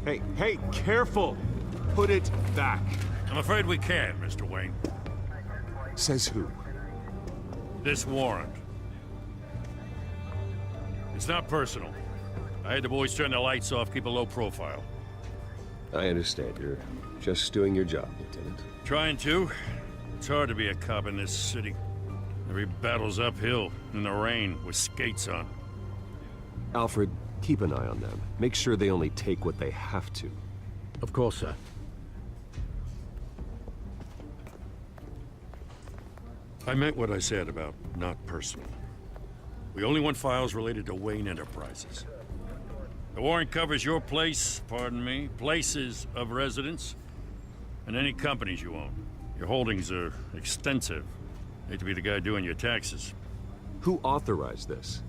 Hey, careful! Put it back. I'm afraid we can't, Mr. Wayne. Says who? This warrant. It's not personal. I had the boys turn the lights off, keep a low profile. I understand. You're just doing your job, Lieutenant. Trying to. It's hard to be a cop in this city. Every battle's uphill, in the rain, with skates on. Alfred, keep an eye on them. Make sure they only take what they have to. Of course, sir. I meant what I said about not personal. We only want files related to Wayne Enterprises. The warrant covers your place, pardon me, places of residence, and any companies you own. Your holdings are extensive. Hate to be the guy doing your taxes. Who authorized this?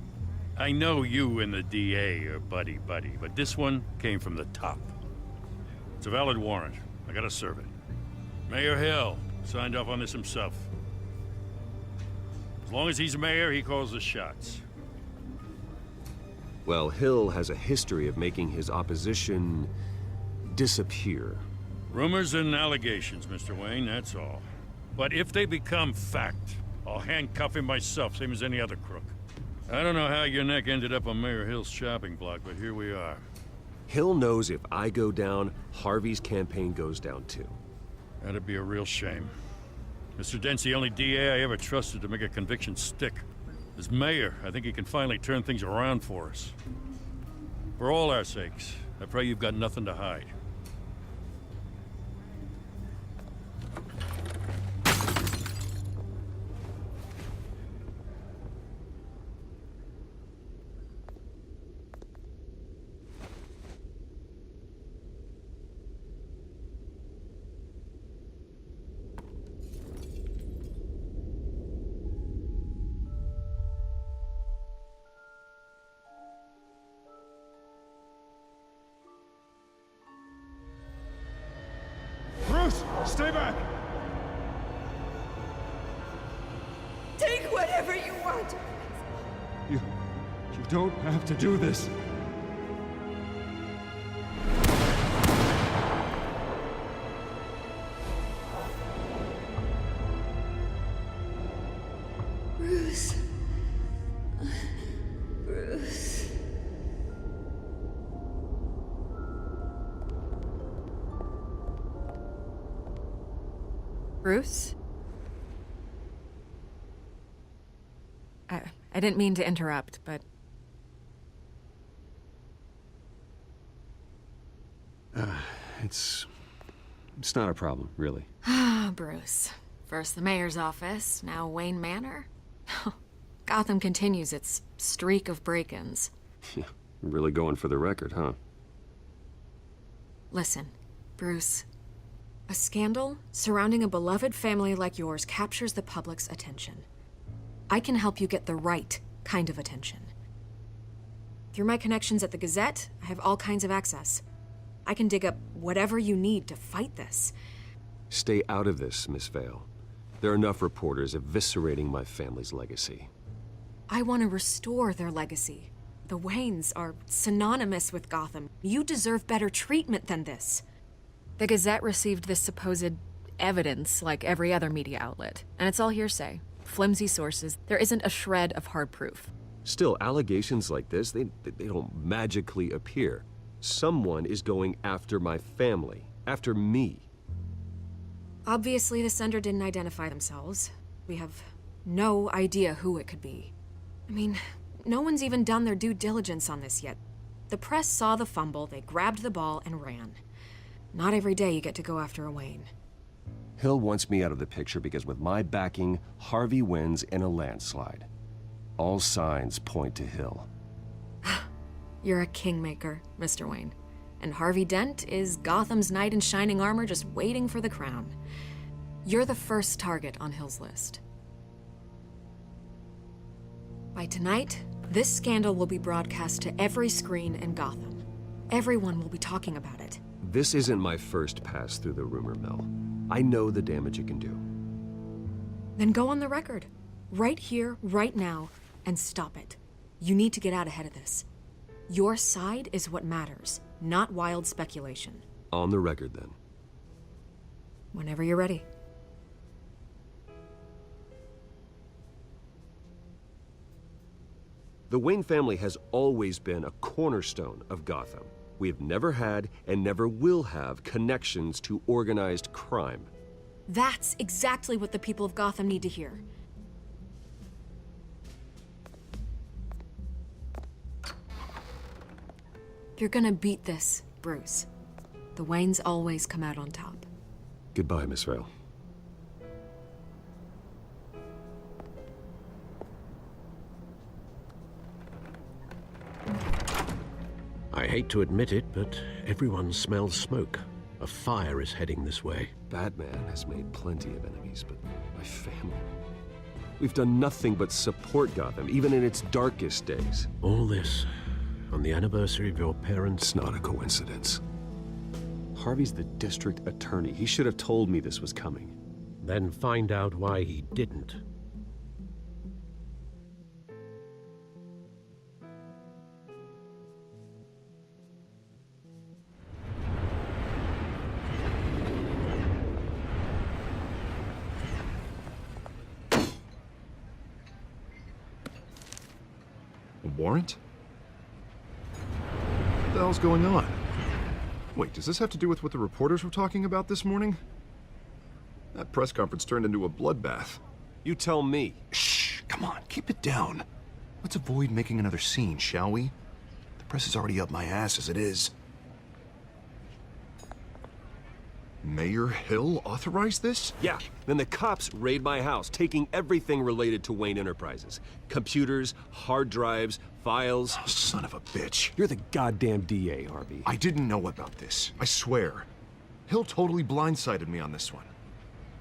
I know you and the DA are buddy-buddy, but this one came from the top. It's a valid warrant. I gotta serve it. Mayor Hill signed off on this himself. As long as he's mayor, he calls the shots. Well, Hill has a history of making his opposition disappear. Rumors and allegations, Mr. Wayne, that's all. But if they become fact, I'll handcuff him myself, same as any other crook. I don't know how your neck ended up on Mayor Hill's shopping block, but here we are. Hill knows if I go down, Harvey's campaign goes down too. That'd be a real shame. Mr. Dent's the only DA I ever trusted to make a conviction stick. As mayor, I think he can finally turn things around for us. For all our sakes, I pray you've got nothing to hide. Bruce, stay back! Take whatever you want. You don't have to do this. Bruce. Bruce. Bruce? I didn't mean to interrupt, but... It's not a problem, really. Ah, Bruce. First the mayor's office, now Wayne Manor. Gotham continues its streak of break-ins. Yeah, really going for the record, huh? Listen, Bruce. A scandal surrounding a beloved family like yours captures the public's attention. I can help you get the right kind of attention. Through my connections at the Gazette, I have all kinds of access. I can dig up whatever you need to fight this. Stay out of this, Miss Vale. There are enough reporters eviscerating my family's legacy. I want to restore their legacy. The Waynes are synonymous with Gotham. You deserve better treatment than this. The Gazette received this supposed evidence like every other media outlet, and it's all hearsay. Flimsy sources. There isn't a shred of hard proof. Still, allegations like this, they don't magically appear. Someone is going after my family, after me. Obviously, the sender didn't identify themselves. We have no idea who it could be. I mean, no one's even done their due diligence on this yet. The press saw the fumble, they grabbed the ball and ran. Not every day you get to go after a Wayne. Hill wants me out of the picture because with my backing, Harvey wins in a landslide. All signs point to Hill. You're a kingmaker, Mr. Wayne. And Harvey Dent is Gotham's knight in shining armor just waiting for the crown. You're the first target on Hill's list. By tonight, this scandal will be broadcast to every screen in Gotham. Everyone will be talking about it. This isn't my first pass through the rumor mill. I know the damage it can do. Then go on the record. Right here, right now, and stop it. You need to get out ahead of this. Your side is what matters, not wild speculation. On the record, then. Whenever you're ready. The Wayne family has always been a cornerstone of Gotham. We have never had and never will have connections to organized crime. That's exactly what the people of Gotham need to hear. You're gonna beat this, Bruce. The Waynes always come out on top. Goodbye, Miss Vale. I hate to admit it, but everyone smells smoke. A fire is heading this way. Batman has made plenty of enemies, but my family... We've done nothing but support Gotham, even in its darkest days. All this on the anniversary of your parents' It's not a coincidence. Harvey's the district attorney. He should have told me this was coming. Then find out why he didn't. A warrant? What the hell's going on? Wait, does this have to do with what the reporters were talking about this morning? That press conference turned into a bloodbath. You tell me. Shh, come on, keep it down. Let's avoid making another scene, shall we? The press is already up my ass as it is. Mayor Hill authorized this? Yeah, then the cops raid my house, taking everything related to Wayne Enterprises. Computers, hard drives, files. Oh, son of a bitch. You're the goddamn DA, Harvey. I didn't know about this, I swear. Hill totally blindsided me on this one.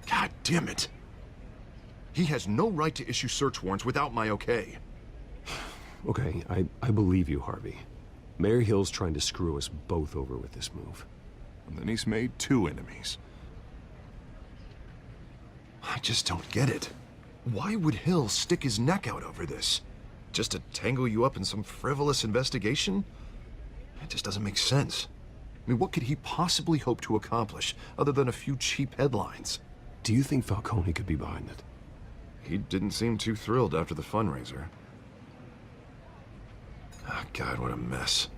God damn it. He has no right to issue search warrants without my okay. Okay, I believe you, Harvey. Mayor Hill's trying to screw us both over with this move. And then he's made 2 enemies. I just don't get it. Why would Hill stick his neck out over this? Just to tangle you up in some frivolous investigation? It just doesn't make sense. I mean, what could he possibly hope to accomplish other than a few cheap headlines? Do you think Falcone could be behind it? He didn't seem too thrilled after the fundraiser. Oh, God, what a mess.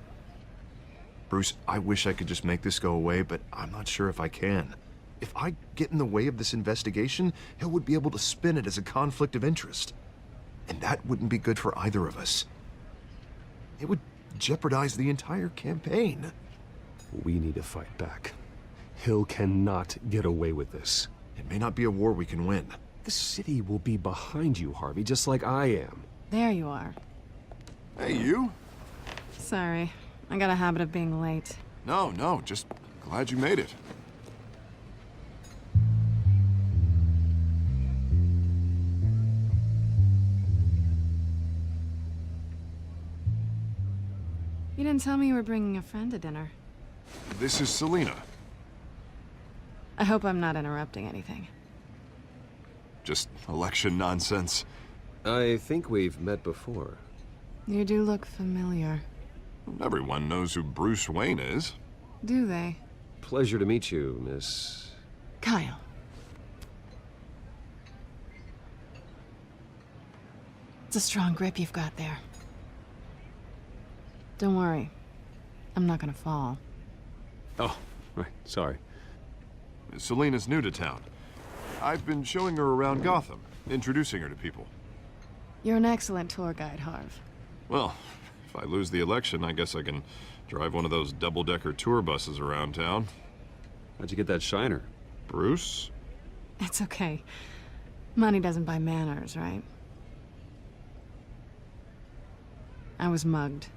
Bruce, I wish I could just make this go away, but I'm not sure if I can. If I get in the way of this investigation, Hill would be able to spin it as a conflict of interest. And that wouldn't be good for either of us. It would jeopardize the entire campaign. We need to fight back. Hill cannot get away with this. It may not be a war we can win. The city will be behind you, Harvey, just like I am. There you are. Hey, you? Sorry. I got a habit of being late. No, just glad you made it. You didn't tell me you were bringing a friend to dinner. This is Selina. I hope I'm not interrupting anything. Just election nonsense. I think we've met before. You do look familiar. Everyone knows who Bruce Wayne is. Do they? Pleasure to meet you, Miss... Kyle. It's a strong grip you've got there. Don't worry. I'm not gonna fall. Oh, right, sorry. Selina's new to town. I've been showing her around Gotham, introducing her to people. You're an excellent tour guide, Harv. Well, if I lose the election, I guess I can drive one of those double-decker tour buses around town. How'd you get that shiner? Bruce? It's okay. Money doesn't buy manners, right? I was mugged.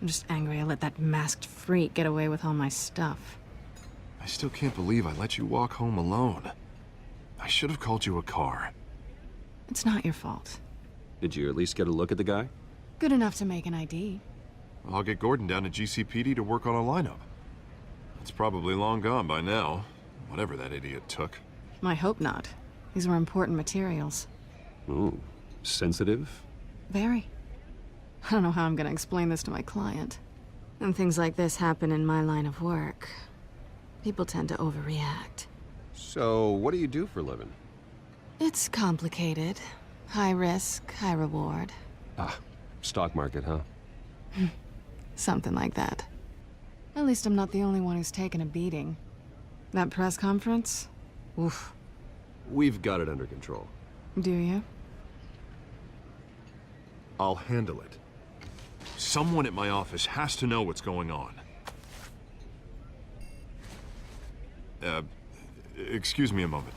I'm just angry I let that masked freak get away with all my stuff. I still can't believe I let you walk home alone. I should have called you a car. It's not your fault. Did you at least get a look at the guy? Good enough to make an ID. I'll get Gordon down to GCPD to work on a lineup. It's probably long gone by now, whatever that idiot took. I hope not. These were important materials. Ooh, sensitive? Very. I don't know how I'm gonna explain this to my client. When things like this happen in my line of work, people tend to overreact. So, what do you do for a living? It's complicated. High risk, high reward. Ah, stock market, huh? Something like that. At least I'm not the only one who's taken a beating. That press conference? Oof. We've got it under control. Do you? I'll handle it. Someone at my office has to know what's going on. Excuse me a moment.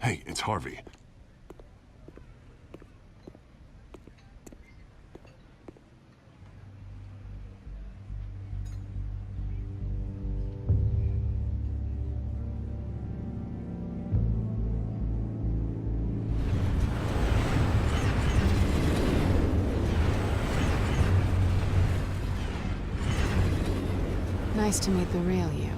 Hey, it's Harvey. Nice to meet the real you.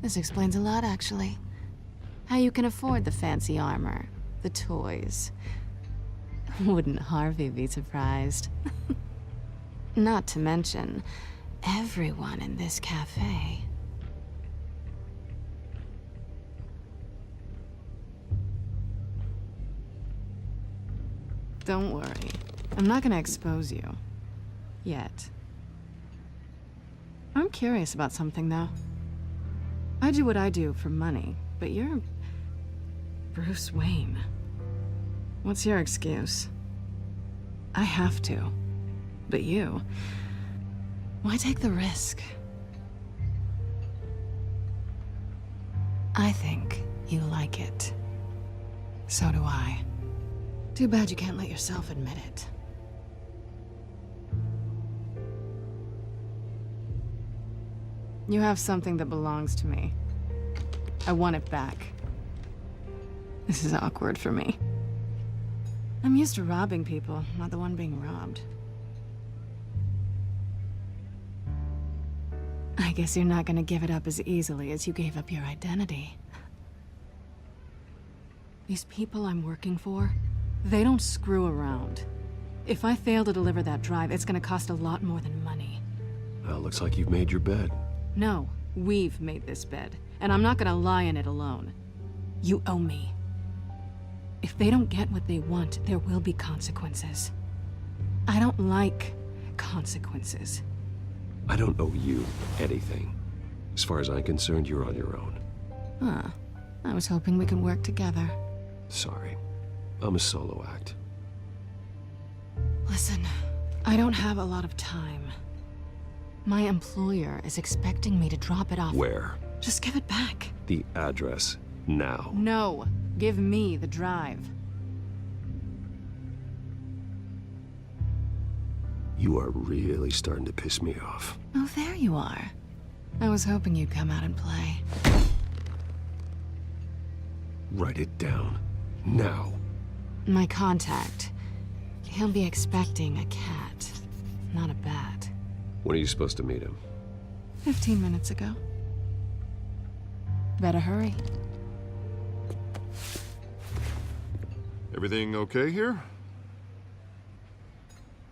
This explains a lot, actually. How you can afford the fancy armor, the toys. Wouldn't Harvey be surprised? Not to mention, everyone in this cafe. Don't worry. I'm not gonna expose you. Yet. I'm curious about something, though. I do what I do for money, but you're... Bruce Wayne. What's your excuse? I have to. But you... Why take the risk? I think you like it. So do I. Too bad you can't let yourself admit it. You have something that belongs to me. I want it back. This is awkward for me. I'm used to robbing people, not the one being robbed. I guess you're not gonna give it up as easily as you gave up your identity. These people I'm working for, they don't screw around. If I fail to deliver that drive, it's gonna cost a lot more than money. Well, looks like you've made your bed. No, we've made this bed, and I'm not gonna lie in it alone. You owe me. If they don't get what they want, there will be consequences. I don't like consequences. I don't owe you anything. As far as I'm concerned, you're on your own. Huh. I was hoping we could work together. Sorry. I'm a solo act. Listen, I don't have a lot of time. My employer is expecting me to drop it off. Where? Just give it back. The address. Now. No. Give me the drive. You are really starting to piss me off. Oh, there you are. I was hoping you'd come out and play. Write it down. Now. My contact. He'll be expecting a cat, not a bat. When are you supposed to meet him? 15 minutes ago. Better hurry. Everything okay here?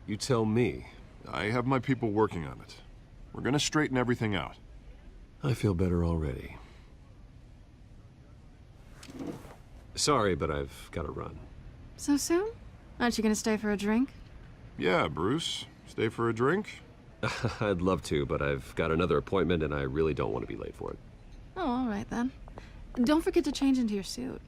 You tell me. I have my people working on it. We're gonna straighten everything out. I feel better already. Sorry, but I've got to run. So soon? Aren't you gonna stay for a drink? Yeah, Bruce. Stay for a drink? I'd love to, but I've got another appointment and I really don't want to be late for it. Oh, all right then. Don't forget to change into your suit.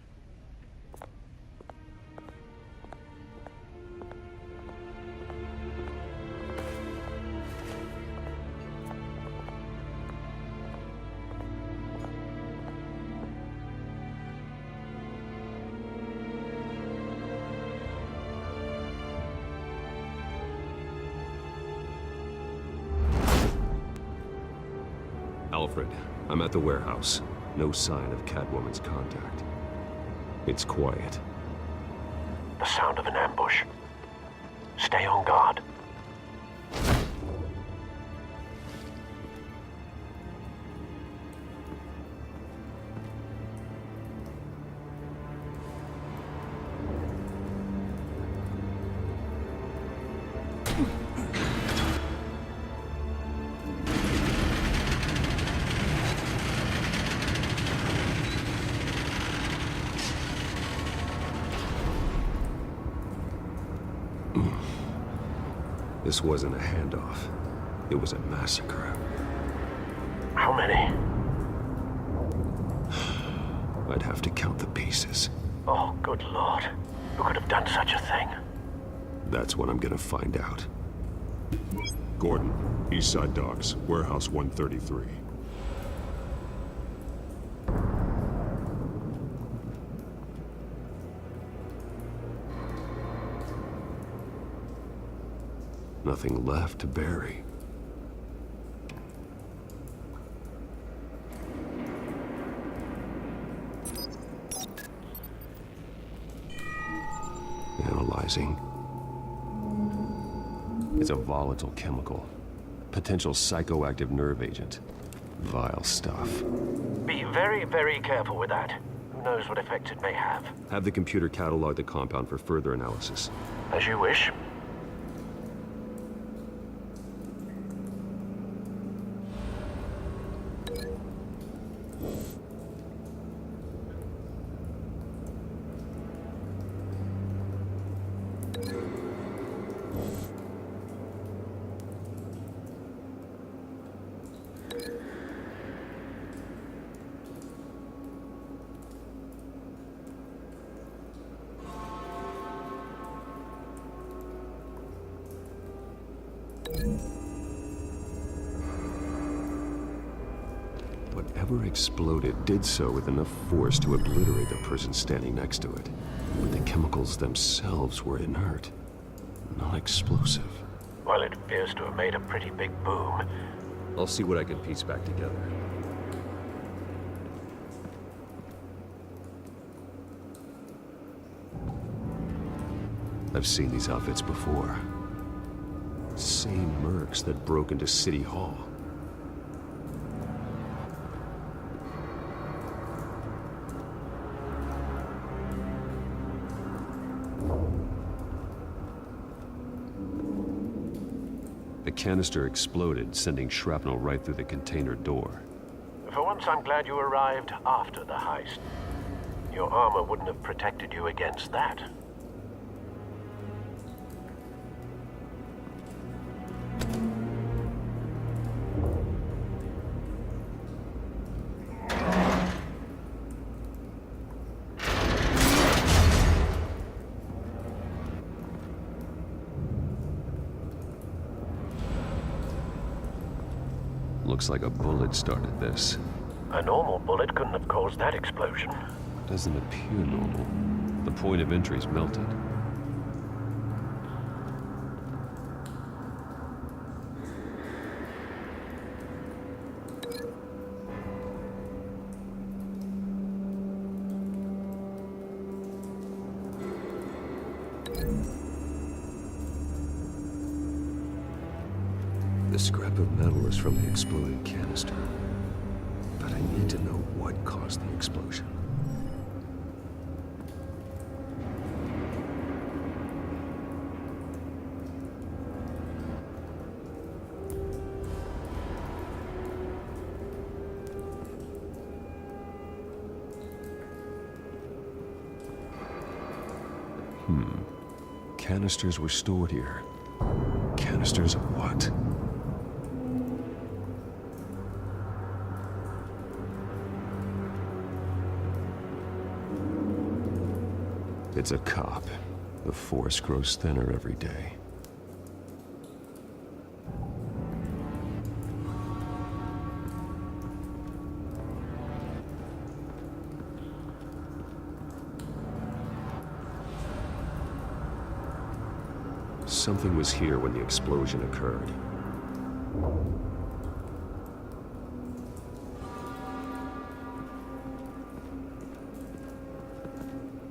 Alfred, I'm at the warehouse. No sign of Catwoman's contact. It's quiet. The sound of an ambush. Stay on guard. This wasn't a handoff. It was a massacre. How many? I'd have to count the pieces. Oh, good lord. Who could have done such a thing? That's what I'm gonna find out. Gordon, Eastside Docks, Warehouse 133. Nothing left to bury. Analyzing. It's a volatile chemical. Potential psychoactive nerve agent. Vile stuff. Be very, very careful with that. Who knows what effects it may have. Have the computer catalog the compound for further analysis. As you wish. Whatever exploded did so with enough force to obliterate the person standing next to it. But the chemicals themselves were inert, not explosive. Well, it appears to have made a pretty big boom. I'll see what I can piece back together. I've seen these outfits before. Same mercs that broke into City Hall. The canister exploded, sending shrapnel right through the container door. For once, I'm glad you arrived after the heist. Your armor wouldn't have protected you against that. Looks like a bullet started this. A normal bullet couldn't have caused that explosion. Doesn't appear normal. The point of entry's melted. The scrap of metal is from the exploded canister. But I need to know what caused the explosion. Canisters were stored here. Canisters of what? It's a cop. The force grows thinner every day. Something was here when the explosion occurred.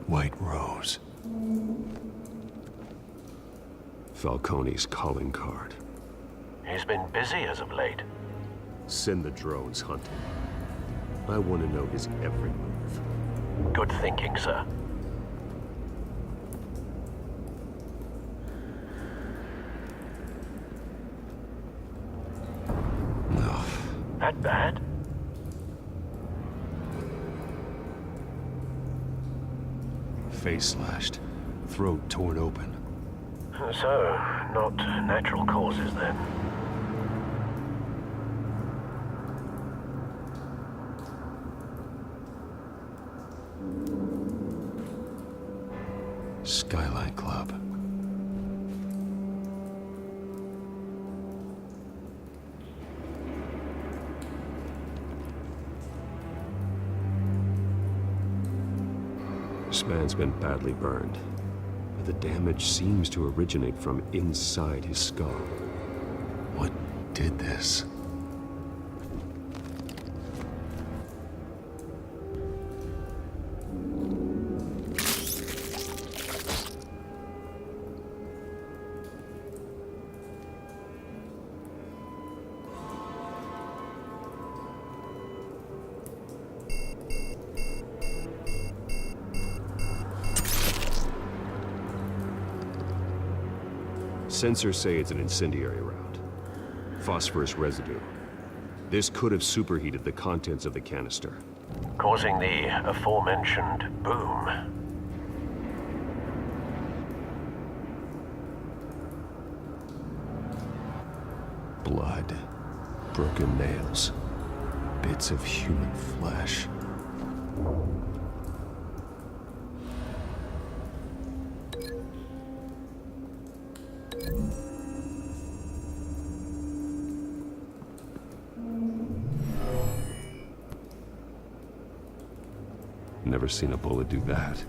White Rose. Falcone's calling card. He's been busy as of late. Send the drones hunting. I want to know his every move. Good thinking, sir. No. That bad? Face slashed. Throat torn open. So, Not natural causes, then. Skyline Club. This man's been badly burned, but the damage seems to originate from inside his skull. What did this? Sensors say it's an incendiary round. Phosphorus residue. This could have superheated the contents of the canister, Causing the aforementioned boom. Blood, broken nails, bits of human flesh. Never seen a bullet do that.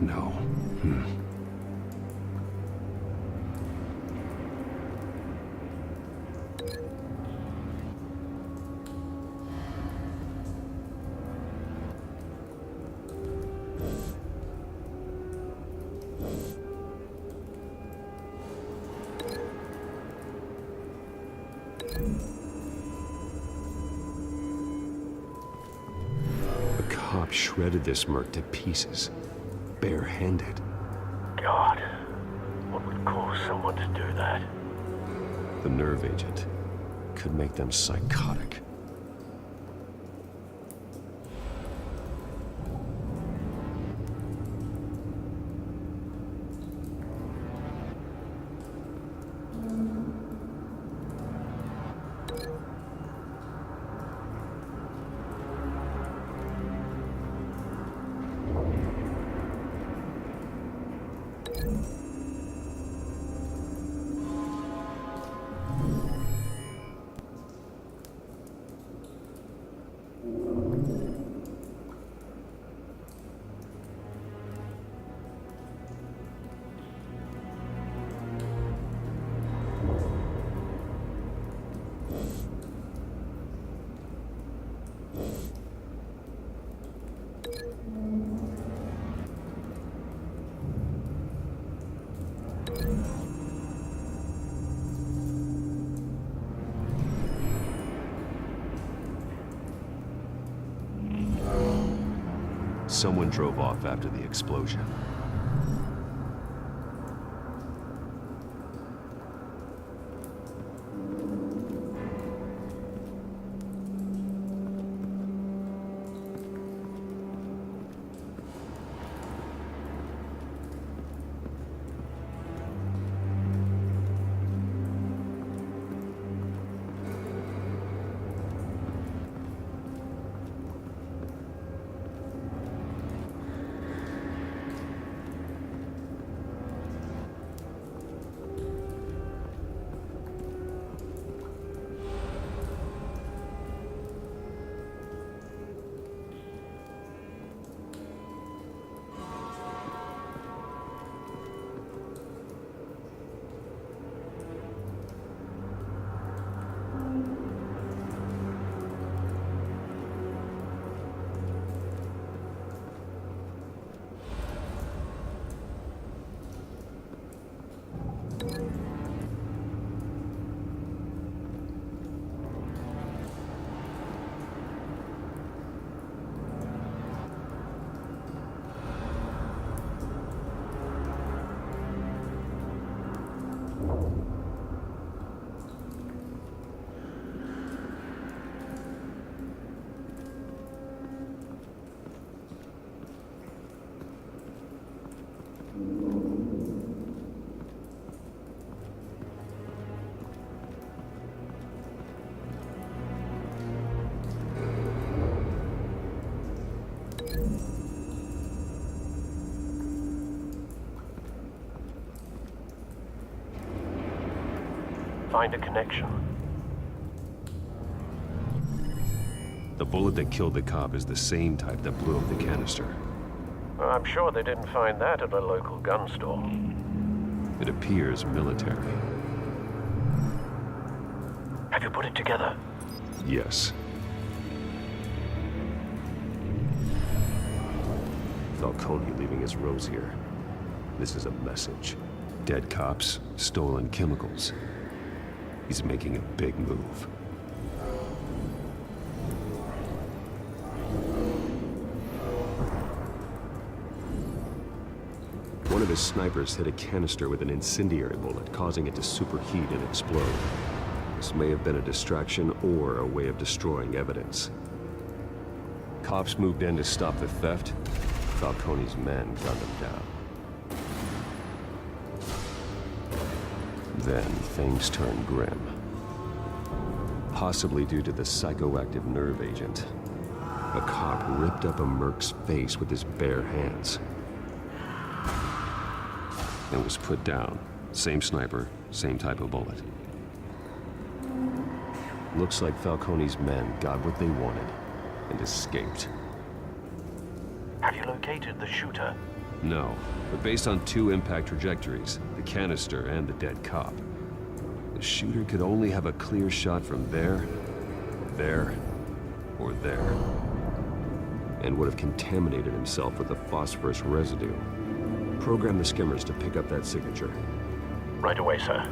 No. A cop shredded this merc to pieces, barehanded. God, what would cause someone to do that? The nerve agent could make them psychotic. Someone drove off after the explosion. Find a connection. The bullet that killed the cop is the same type that blew up the canister. I'm sure they didn't find that at a local gun store. It appears military. Have you put it together? Yes. Falcone leaving his rose here. This is a message. Dead cops, stolen chemicals. He's making a big move. One of his snipers hit a canister with an incendiary bullet, causing it to superheat and explode. This may have been a distraction or a way of destroying evidence. Cops moved in to stop the theft. Falcone's men gunned him down. Then things turned grim. Possibly due to the psychoactive nerve agent. A cop ripped up a merc's face with his bare hands. And was put down. Same sniper, same type of bullet. Looks like Falcone's men got what they wanted and escaped. Have you located the shooter? No, but based on two impact trajectories, the canister and the dead cop, the shooter could only have a clear shot from there, or there, and would have contaminated himself with the phosphorus residue. Program the skimmers to pick up that signature. Right away, sir.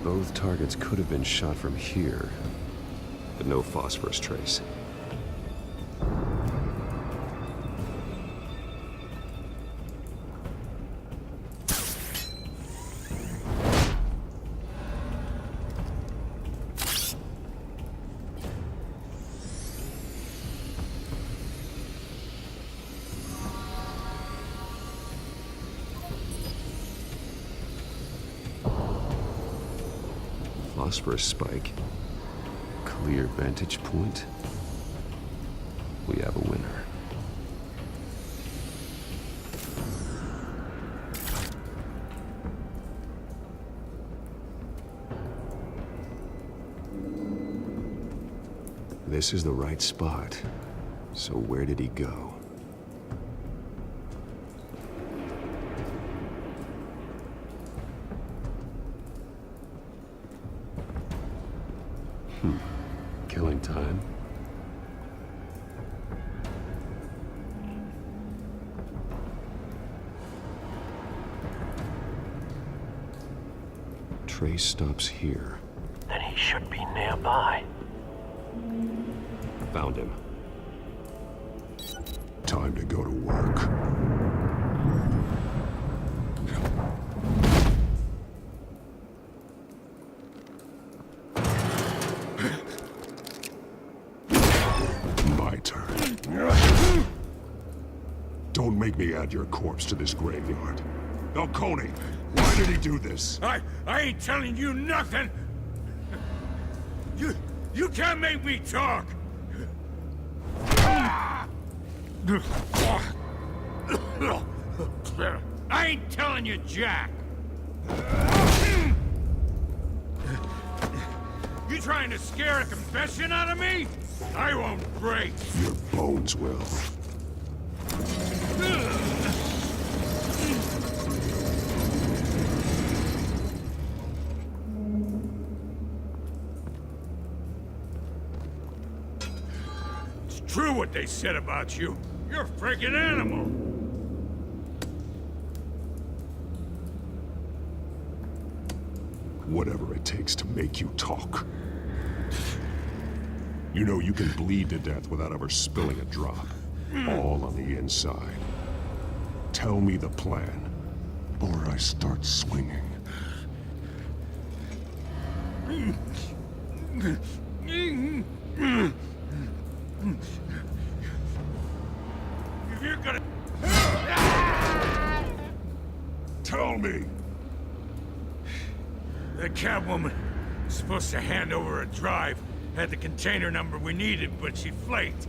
Both targets could have been shot from here, but no phosphorus trace. Phosphorus spike. Clear vantage point. We have a winner. This is the right spot. So where did he go? Killing time. Trace stops here. Then he should be nearby. Found him. Time to go to work. My turn. Don't make me add your corpse to this graveyard. Falcone, why did he do this? I ain't telling you nothing! You can't make me talk! I ain't telling you jack! You trying to scare a confession out of me? I won't break! Your bones will. It's true what they said about you. You're a freaking animal! Whatever it takes to make you talk. You know you can bleed to death without ever spilling a drop. All on the inside. Tell me the plan, or I start swinging. The cabwoman was supposed to hand over a drive. Had the container number we needed, but she flaked.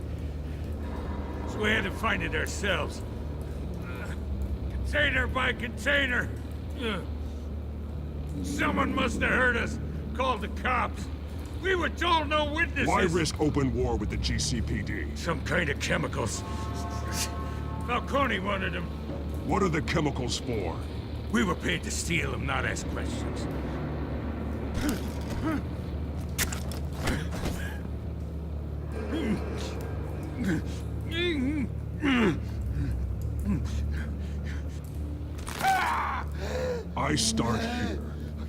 So we had to find it ourselves. Container by container. Someone must have heard us. Called the cops. We were told no witnesses. Why risk open war with the GCPD? Some kind of chemicals. Falcone wanted them. What are the chemicals for? We were paid to steal them, not ask questions. I start here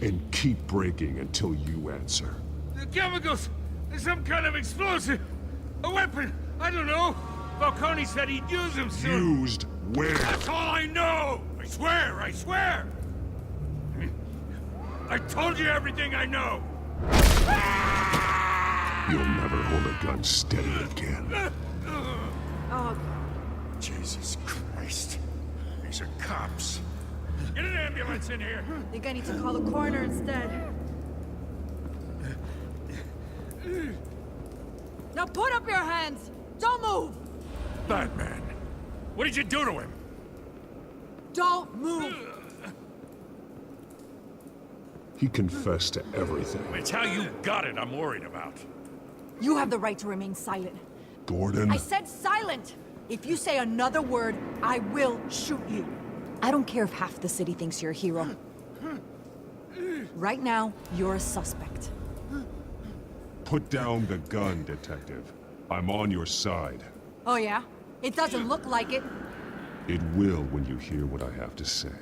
and keep breaking until you answer. The chemicals! There's some kind of explosive! A weapon! I don't know! Falcone said he'd use them soon! Used where? That's all I know! I swear! I swear! I told you everything I know! You'll never hold a gun steady again. Oh, Jesus Christ. These are cops. Get an ambulance in here! I think I need to call the coroner instead. Now put up your hands! Don't move! Batman! What did you do to him? Don't move! He confessed to everything. It's how you got it I'm worried about. You have the right to remain silent. Gordon? I said silent! If you say another word, I will shoot you. I don't care if half the city thinks you're a hero. Right now, you're a suspect. Put down the gun, Detective. I'm on your side. Oh yeah? It doesn't look like it. It will when you hear what I have to say.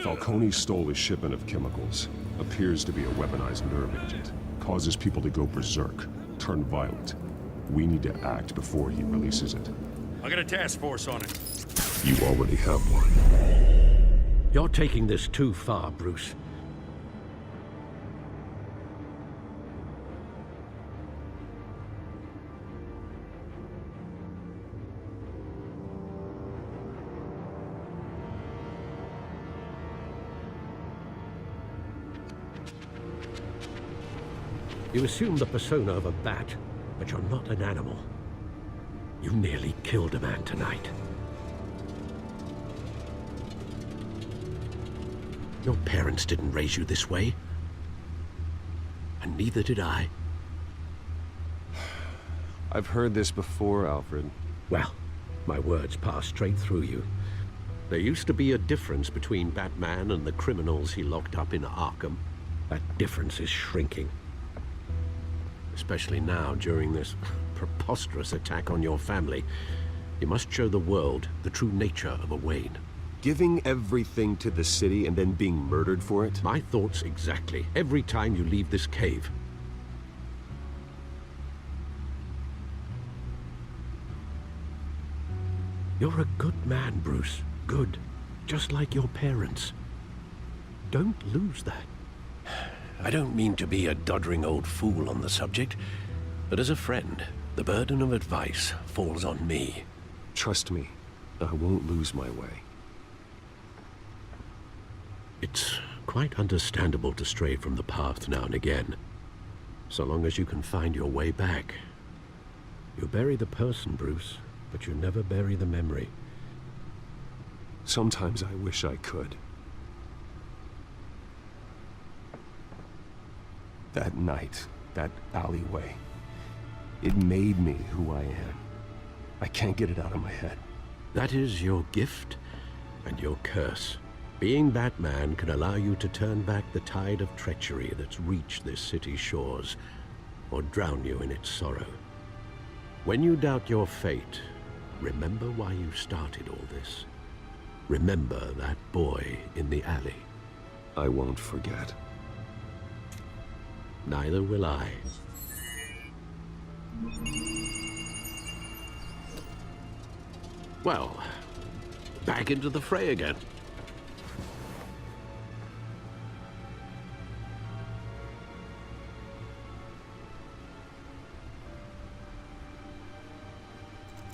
Falcone stole a shipment of chemicals. Appears to be a weaponized nerve agent. Causes people to go berserk, turn violent. We need to act before he releases it. I got a task force on it. You already have one. You're taking this too far, Bruce. You assume the persona of a bat, but you're not an animal. You nearly killed a man tonight. Your parents didn't raise you this way. And neither did I. I've heard this before, Alfred. Well, my words pass straight through you. There used to be a difference between Batman and the criminals he locked up in Arkham. That difference is shrinking. Especially now, during this preposterous attack on your family. You must show the world the true nature of a Wayne. Giving everything to the city and then being murdered for it? My thoughts exactly. Every time you leave this cave. You're a good man, Bruce. Good. Just like your parents. Don't lose that. I don't mean to be a doddering old fool on the subject, but as a friend, the burden of advice falls on me. Trust me, I won't lose my way. It's quite understandable to stray from the path now and again, so long as you can find your way back. You bury the person, Bruce, but you never bury the memory. Sometimes I wish I could. That night, that alleyway, it made me who I am. I can't get it out of my head. That is your gift and your curse. Being Batman can allow you to turn back the tide of treachery that's reached this city's shores, or drown you in its sorrow. When you doubt your fate, remember why you started all this. Remember that boy in the alley. I won't forget. Neither will I. Well, back into the fray again.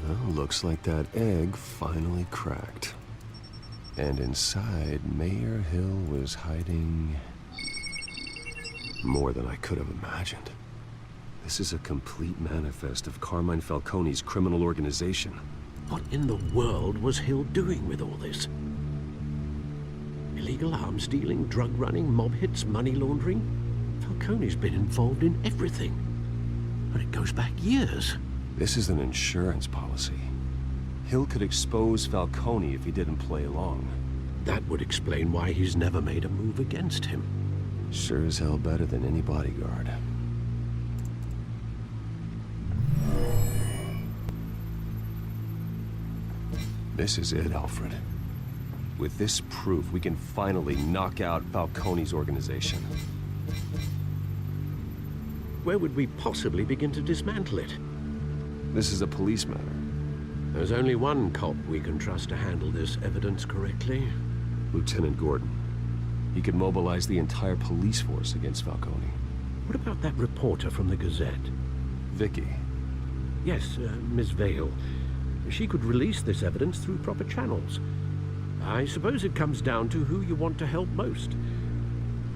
Well, looks like that egg finally cracked. And inside, Mayor Hill was hiding... More than I could have imagined. This is a complete manifest of Carmine Falcone's criminal organization. What in the world was Hill doing with all this? Illegal arms dealing, drug running, mob hits, money laundering? Falcone's been involved in everything. But it goes back years. This is an insurance policy. Hill could expose Falcone if he didn't play along. That would explain why he's never made a move against him. Sure as hell better than any bodyguard. This is it, Alfred. With this proof, we can finally knock out Falcone's organization. Where would we possibly begin to dismantle it? This is a police matter. There's only one cop we can trust to handle this evidence correctly. Lieutenant Gordon. He could mobilize the entire police force against Falcone. What about that reporter from the Gazette? Vicky. Yes, Miss Vale. She could release this evidence through proper channels. I suppose it comes down to who you want to help most.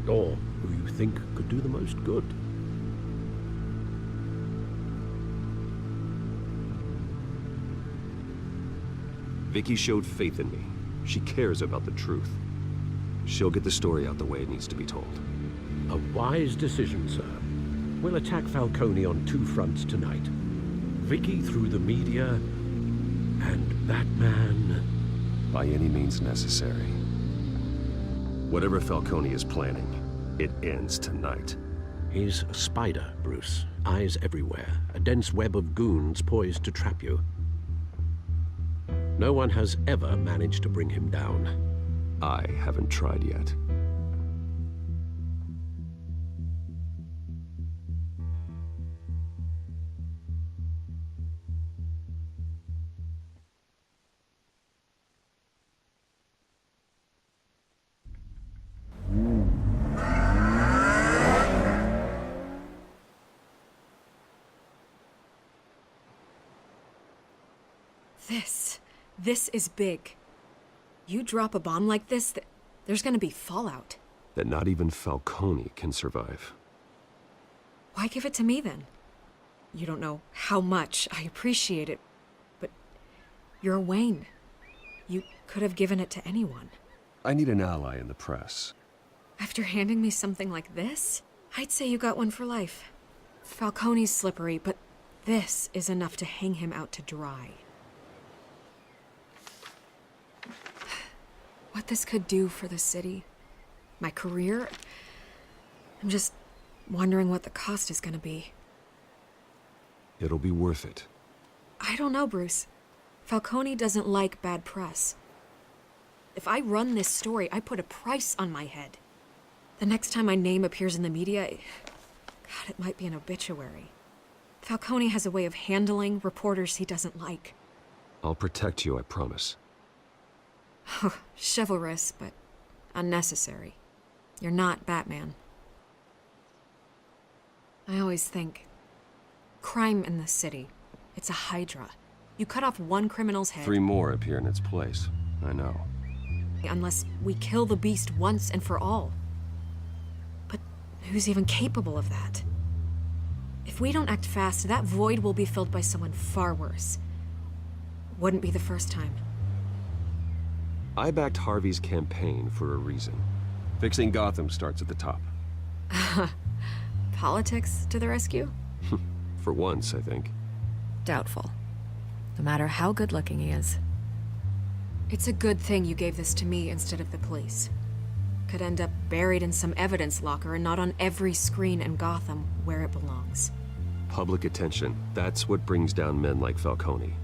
Or who you think could do the most good. Vicky showed faith in me. She cares about the truth. She'll get the story out the way it needs to be told. A wise decision, sir. We'll attack Falcone on two fronts tonight. Vicky through the media, and Batman... by any means necessary. Whatever Falcone is planning, it ends tonight. He's a spider, Bruce. Eyes everywhere. A dense web of goons poised to trap you. No one has ever managed to bring him down. I haven't tried yet. This is big. You drop a bomb like this, there's gonna be fallout. That not even Falcone can survive. Why give it to me then? You don't know how much I appreciate it, but you're Wayne. You could have given it to anyone. I need an ally in the press. After handing me something like this, I'd say you got one for life. Falcone's slippery, but this is enough to hang him out to dry. What this could do for the city, my career, I'm just wondering what the cost is gonna be. It'll be worth it. I don't know, Bruce. Falcone doesn't like bad press. If I run this story, I put a price on my head. The next time my name appears in the media, God, it might be an obituary. Falcone has a way of handling reporters he doesn't like. I'll protect you, I promise. Chivalrous, but unnecessary. You're not Batman. I always think, crime in the city, it's a hydra. You cut off one criminal's head... 3 more appear in its place. I know. Unless we kill the beast once and for all. But who's even capable of that? If we don't act fast, that void will be filled by someone far worse. Wouldn't be the first time. I backed Harvey's campaign for a reason. Fixing Gotham starts at the top. Politics to the rescue? For once, I think. Doubtful. No matter how good-looking he is. It's a good thing you gave this to me instead of the police. Could end up buried in some evidence locker and not on every screen in Gotham where it belongs. Public attention. That's what brings down men like Falcone.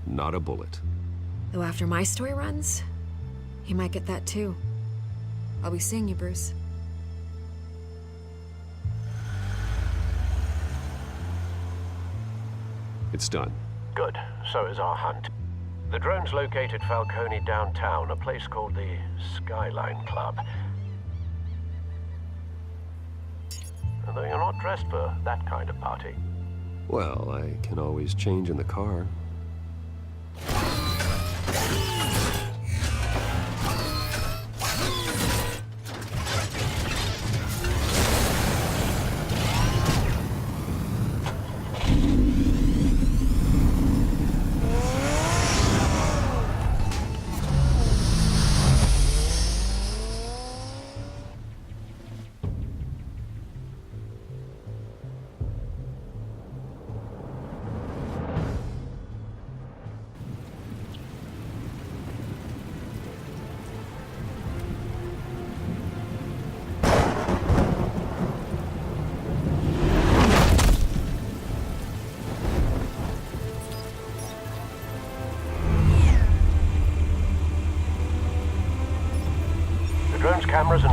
Not a bullet. Though after my story runs, he might get that too. I'll be seeing you, Bruce. It's done. Good. So is our hunt. The drones located Falcone downtown, a place called the Skyline Club. Although you're not dressed for that kind of party. Well, I can always change in the car.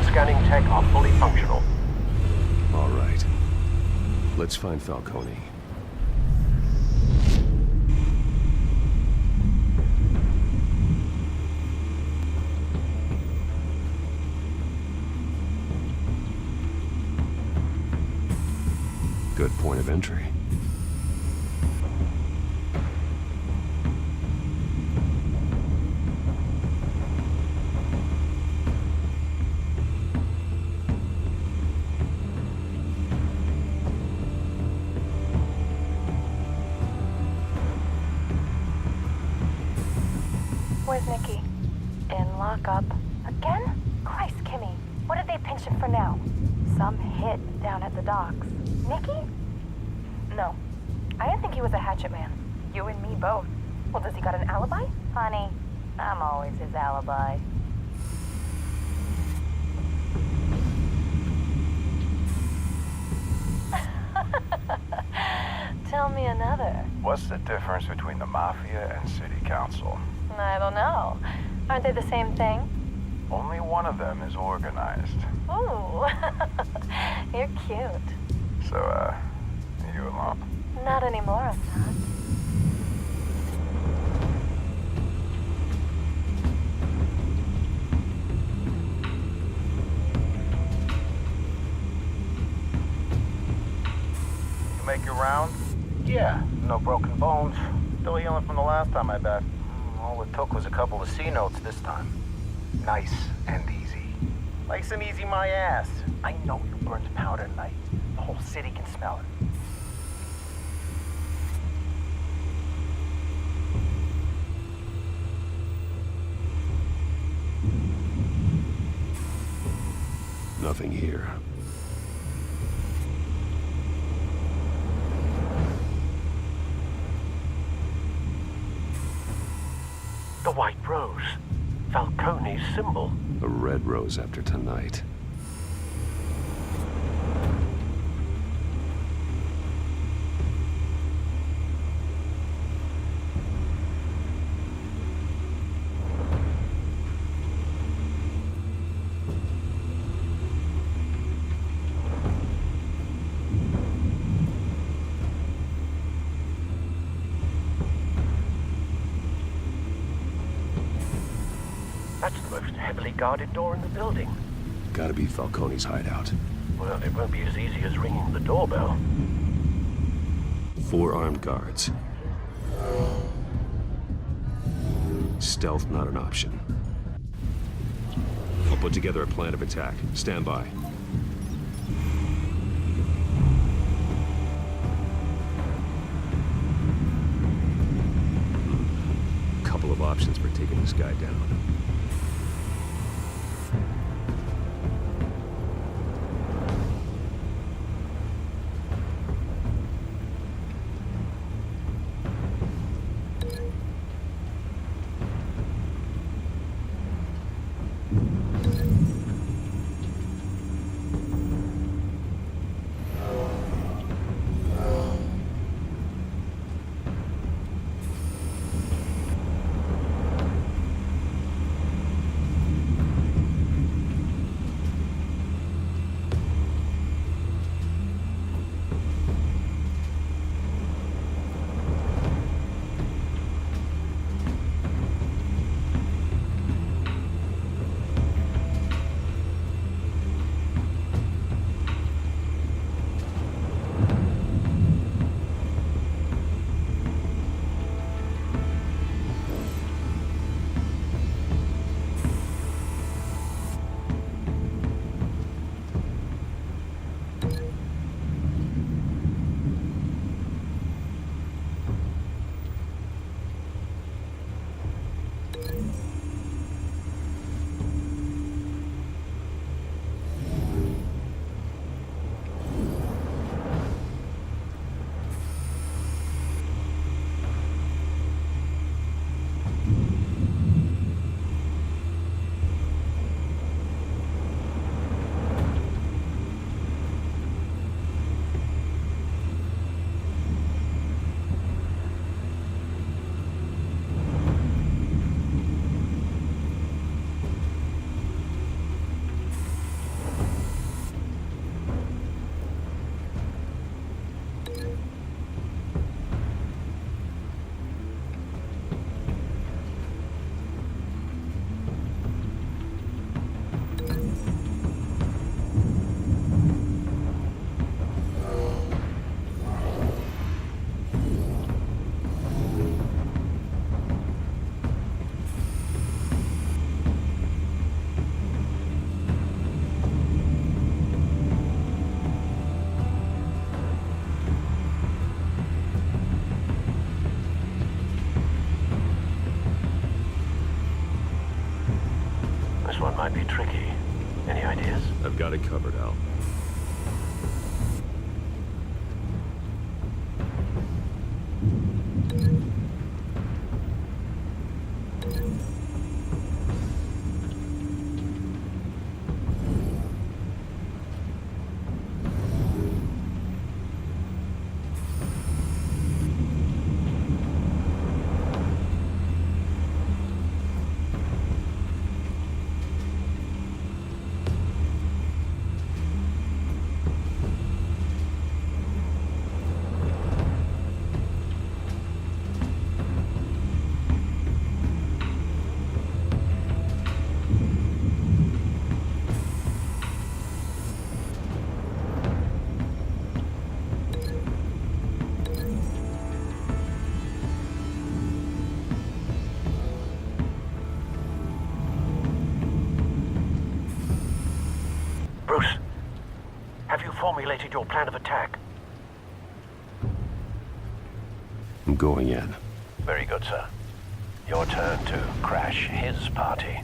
scanning tech are fully functional. All right. Let's find Falcone. Good point of entry. Where's Nicky? In lockup. Again? Christ, Kimmy. What did they pinch him for now? Some hit down at the docks. Nicky? No. I didn't think he was a hatchet man. You and me both. Well, does he got an alibi? Honey, I'm always his alibi. Tell me another. What's the difference between the Mafia and City Council? I don't know. Aren't they the same thing? Only one of them is organized. Ooh. You're cute. So, you alone? Not anymore, I'm not. You make your round? Yeah, no broken bones. Still healing from the last time, I bet. All it took was a couple of C notes this time. Nice and easy. Nice and easy my ass. I know you burned powder tonight. The whole city can smell it. Nothing here. The White Rose. Falcone's symbol. A red rose after tonight. That's the most heavily guarded door in the building. Gotta be Falcone's hideout. Well, it won't be as easy as ringing the doorbell. 4 armed guards. Stealth not an option. I'll put together a plan of attack. Stand by. Couple of options for taking this guy down. might be tricky. Any ideas? I've got it covered, Al. Bruce, have you formulated your plan of attack? I'm going in. Very good, sir. Your turn to crash his party.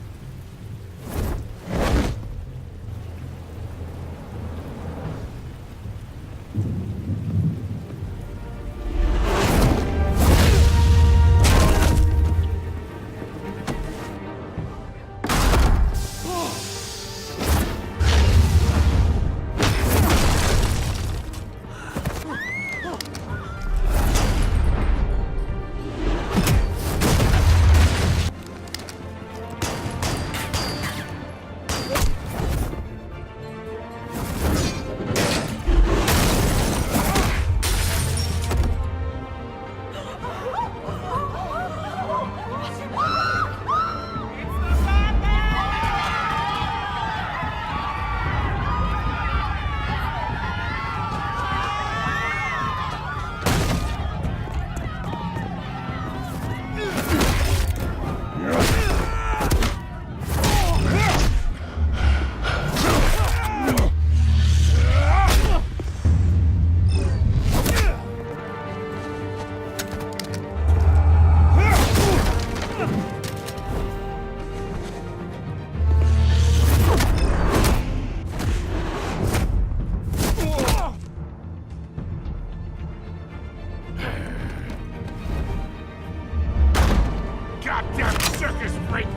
Goddamn circus freak!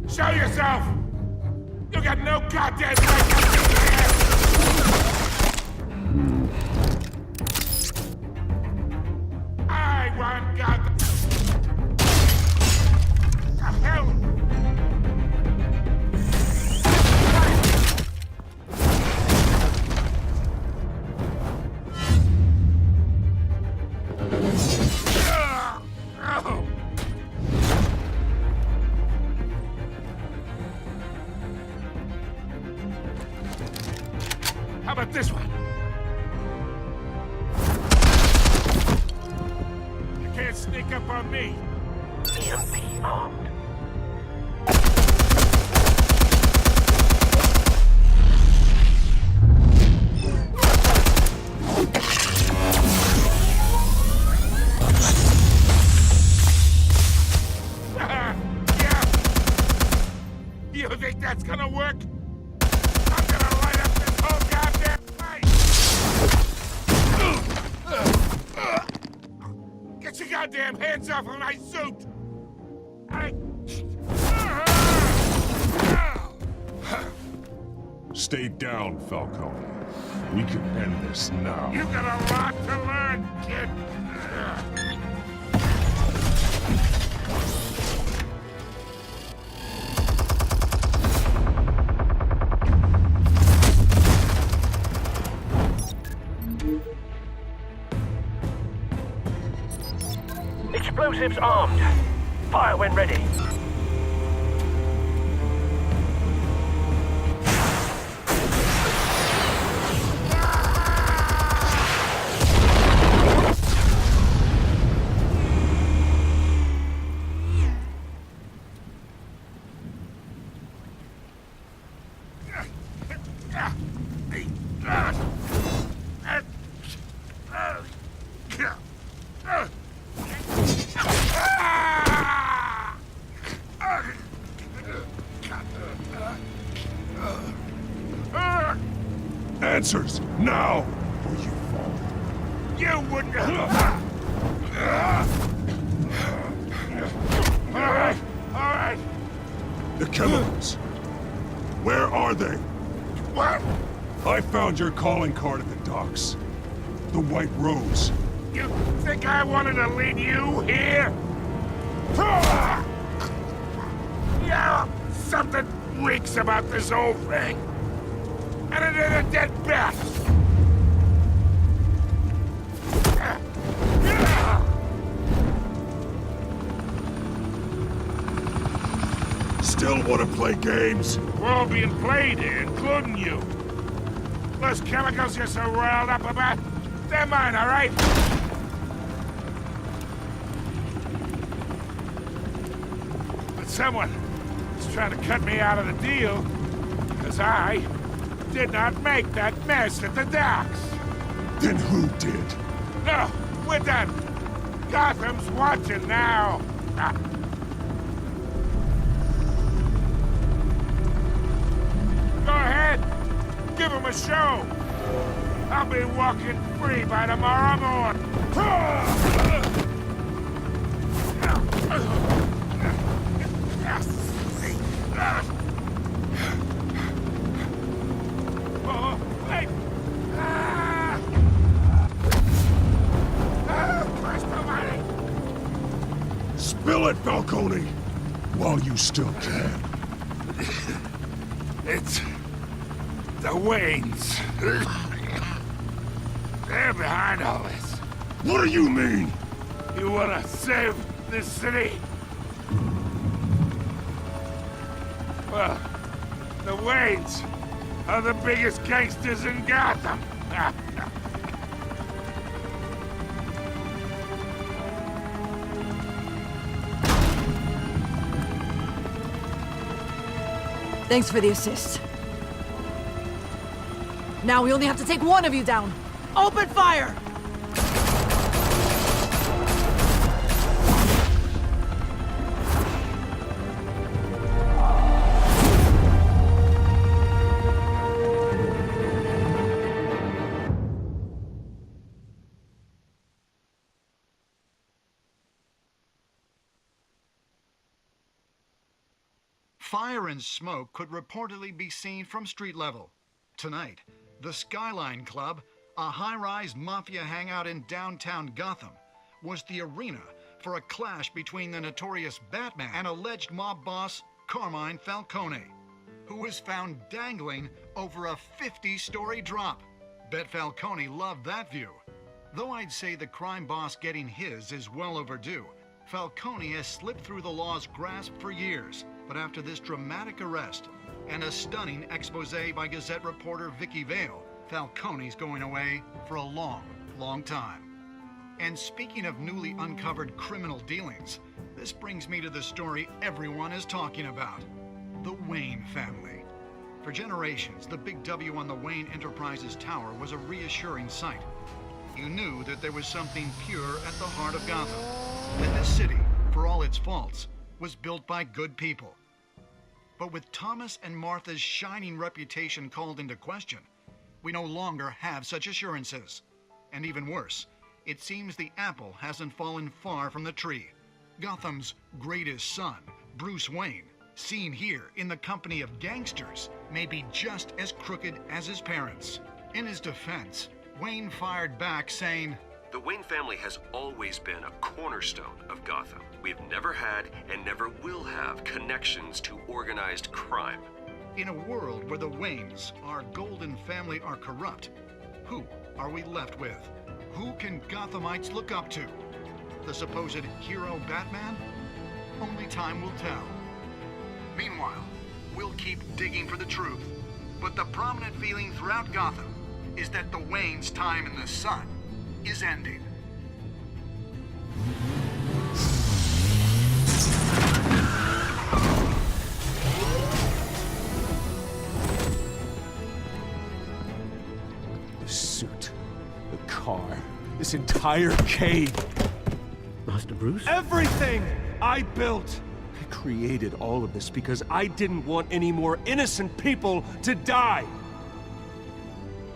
Show yourself! You got no goddamn right up your ass! I want God. The hell! How about this one? You can't sneak up on me. EMP armed. Yeah. You think that's gonna work? I'm gonna light up this whole goddamn place! Get your goddamn hands off of my suit! Stay down, Falcone. We can end this now. You got a lot to learn, kid! Explosives armed. Fire when ready. answers, now, or you fall. You wouldn't have... All right. The chemicals. Where are they? What? I found your calling card at the docks. The White Rose. You think I wanted to lead you here? Yeah, something reeks about this whole thing. And it is a dead bat. Still want to play games? We're all being played here, including you. Those chemicals you're so riled up about, they're mine, all right? But someone is trying to cut me out of the deal, because I did not make that mess at the docks. Then who did? No, we're done. Gotham's watching now. Go ahead. Give him a show. I'll be walking free by tomorrow morning. Oh, wait. Christ almighty. Spill it, Falcone! While you still can. It's... the Waynes. They're behind all this. What do you mean? You wanna save this city? Well, the Waynes are the biggest gangsters in Gotham. Thanks for the assist. Now we only have to take one of you down. Open fire! Fire and smoke could reportedly be seen from street level. Tonight, the Skyline Club, a high-rise mafia hangout in downtown Gotham, was the arena for a clash between the notorious Batman and alleged mob boss Carmine Falcone, who was found dangling over a 50-story drop. Bet Falcone loved that view. Though I'd say the crime boss getting his is well overdue, Falcone has slipped through the law's grasp for years. But after this dramatic arrest and a stunning expose by Gazette reporter Vicky Vale, Falcone's going away for a long, long time. And speaking of newly uncovered criminal dealings, this brings me to the story everyone is talking about: the Wayne family. For generations, the big W on the Wayne Enterprises Tower was a reassuring sight. You knew that there was something pure at the heart of Gotham, that this city, for all its faults, was built by good people. But with Thomas and Martha's shining reputation called into question, we no longer have such assurances. And even worse, it seems the apple hasn't fallen far from the tree. Gotham's greatest son, Bruce Wayne, seen here in the company of gangsters, may be just as crooked as his parents. In his defense, Wayne fired back saying, "The Wayne family has always been a cornerstone of Gotham. We've never had and never will have connections to organized crime." In a world where the Waynes, our golden family, are corrupt, who are we left with? Who can Gothamites look up to? The supposed hero Batman? Only time will tell. Meanwhile, we'll keep digging for the truth. But the prominent feeling throughout Gotham is that the Waynes' time in the sun is ending. The suit, the car, this entire cave. Master Bruce? Everything I built! I created all of this because I didn't want any more innocent people to die!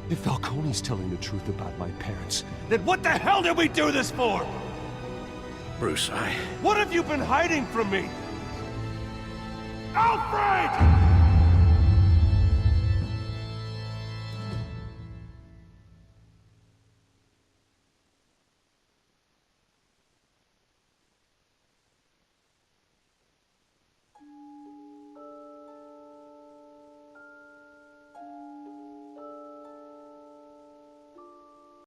If Falcone's telling the truth about my parents, Then what the hell did we do this for? Bruce, What have you been hiding from me? Alfred!